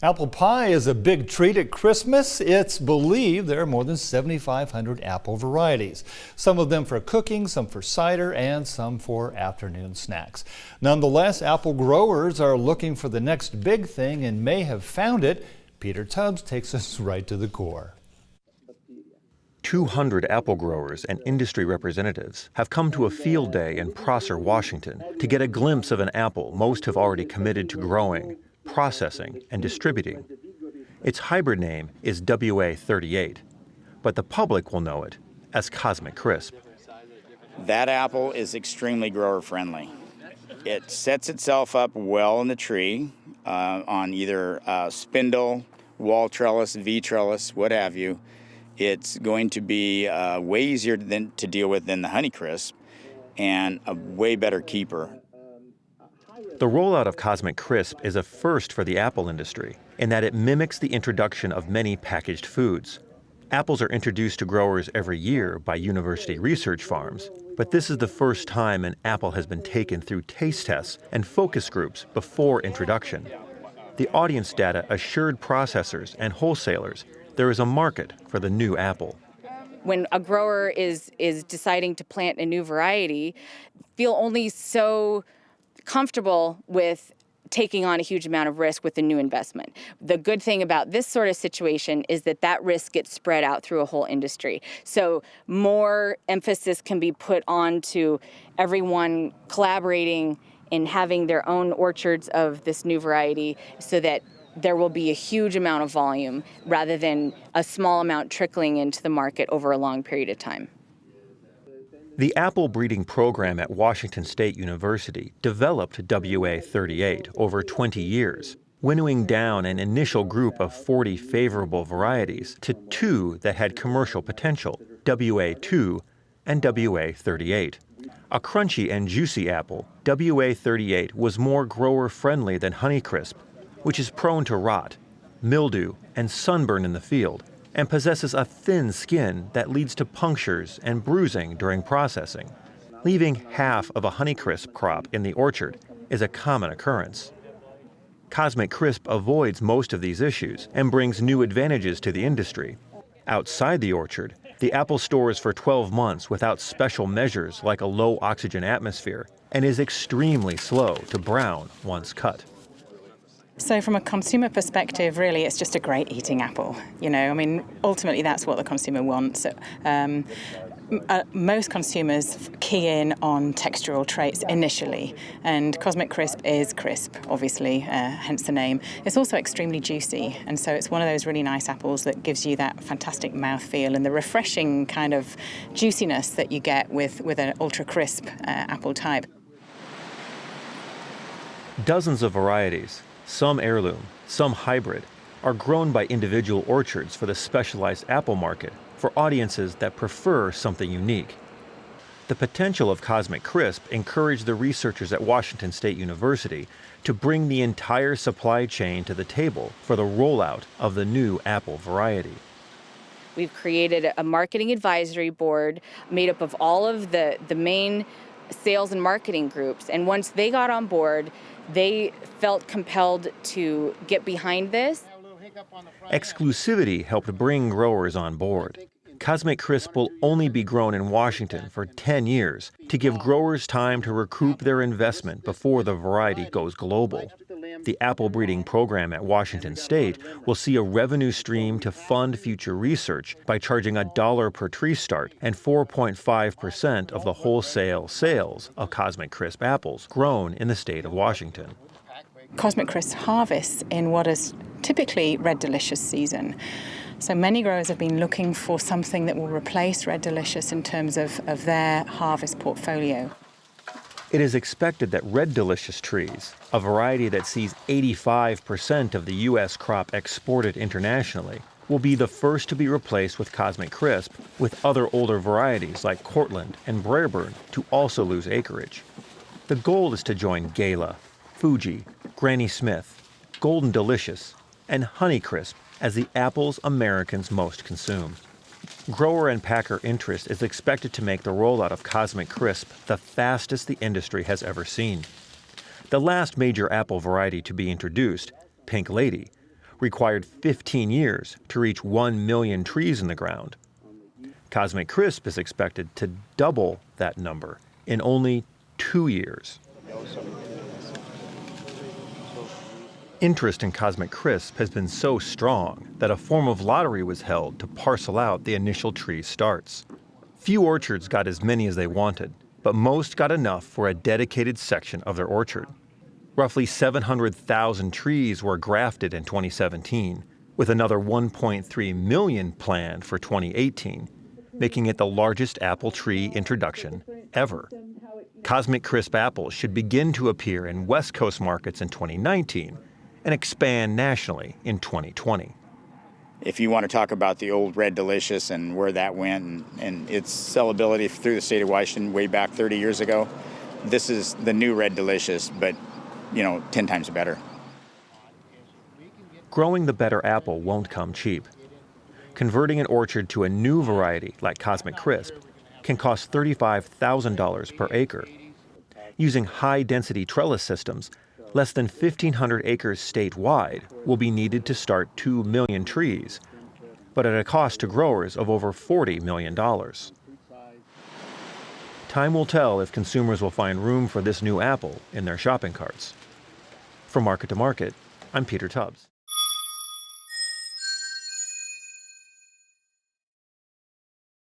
Apple pie is a big treat at Christmas. It's believed there are more than 7,500 apple varieties. Some of them for cooking, some for cider, and some for afternoon snacks. Nonetheless, apple growers are looking for the next big thing and may have found it. Peter Tubbs takes us right to the core. 200 apple growers and industry representatives have come to a field day in Prosser, Washington, to get a glimpse of an apple most have already committed to growing, processing, and distributing. Its hybrid name is WA38, but the public will know it as Cosmic Crisp. That apple is extremely grower friendly. It sets itself up well in the tree on either spindle, wall trellis, V-trellis, what have you. It's going to be way easier to deal with than the Honeycrisp and a way better keeper. The rollout of Cosmic Crisp is a first for the apple industry in that it mimics the introduction of many packaged foods. Apples are introduced to growers every year by university research farms, but this is the first time an apple has been taken through taste tests and focus groups before introduction. The audience data assured processors and wholesalers there is a market for the new apple. When a grower is deciding to plant a new variety, feel only so comfortable with taking on a huge amount of risk with a new investment. The good thing about this sort of situation is that risk gets spread out through a whole industry. So more emphasis can be put on to everyone collaborating and having their own orchards of this new variety so that there will be a huge amount of volume rather than a small amount trickling into the market over a long period of time. The apple breeding program at Washington State University developed WA38 over 20 years, winnowing down an initial group of 40 favorable varieties to 2 that had commercial potential, WA2 and WA38. A crunchy and juicy apple, WA38 was more grower-friendly than Honeycrisp, which is prone to rot, mildew, and sunburn in the field, and possesses a thin skin that leads to punctures and bruising during processing. Leaving half of a Honeycrisp crop in the orchard is a common occurrence. Cosmic Crisp avoids most of these issues and brings new advantages to the industry. Outside the orchard, the apple stores for 12 months without special measures like a low oxygen atmosphere and is extremely slow to brown once cut. So from a consumer perspective, really, it's just a great eating apple. Ultimately, that's what the consumer wants. Most consumers key in on textural traits initially, and Cosmic Crisp is crisp, obviously, hence the name. It's also extremely juicy, and so it's one of those really nice apples that gives you that fantastic mouthfeel and the refreshing kind of juiciness that you get with an ultra-crisp apple type. Dozens of varieties, some heirloom, some hybrid, are grown by individual orchards for the specialized apple market for audiences that prefer something unique. The potential of Cosmic Crisp encouraged the researchers at Washington State University to bring the entire supply chain to the table for the rollout of the new apple variety. We've created a marketing advisory board made up of all of the main sales and marketing groups, and once they got on board, they felt compelled to get behind this. Exclusivity helped bring growers on board. Cosmic Crisp will only be grown in Washington for 10 years to give growers time to recoup their investment before the variety goes global. The apple breeding program at Washington State will see a revenue stream to fund future research by charging $1 per tree start and 4.5% of the wholesale sales of Cosmic Crisp apples grown in the state of Washington. Cosmic Crisp harvests in what is typically Red Delicious season. So many growers have been looking for something that will replace Red Delicious in terms of their harvest portfolio. It is expected that Red Delicious trees, a variety that sees 85% of the U.S. crop exported internationally, will be the first to be replaced with Cosmic Crisp, with other older varieties like Cortland and Braeburn to also lose acreage. The goal is to join Gala, Fuji, Granny Smith, Golden Delicious, and Honeycrisp as the apples Americans most consume. Grower and packer interest is expected to make the rollout of Cosmic Crisp the fastest the industry has ever seen. The last major apple variety to be introduced, Pink Lady, required 15 years to reach 1 million trees in the ground. Cosmic Crisp is expected to double that number in only 2 years. Interest in Cosmic Crisp has been so strong that a form of lottery was held to parcel out the initial tree starts. Few orchards got as many as they wanted, but most got enough for a dedicated section of their orchard. Roughly 700,000 trees were grafted in 2017, with another 1.3 million planned for 2018, making it the largest apple tree introduction ever. Cosmic Crisp apples should begin to appear in West Coast markets in 2019 and expand nationally in 2020. If you want to talk about the old Red Delicious and where that went and its sellability through the state of Washington way back 30 years ago, this is the new Red Delicious, but 10 times better. Growing the better apple won't come cheap. Converting an orchard to a new variety like Cosmic Crisp can cost $35,000 per acre. Using high-density trellis systems, less than 1,500 acres statewide will be needed to start 2 million trees, but at a cost to growers of over $40 million. Time will tell if consumers will find room for this new apple in their shopping carts. From Market to Market, I'm Peter Tubbs.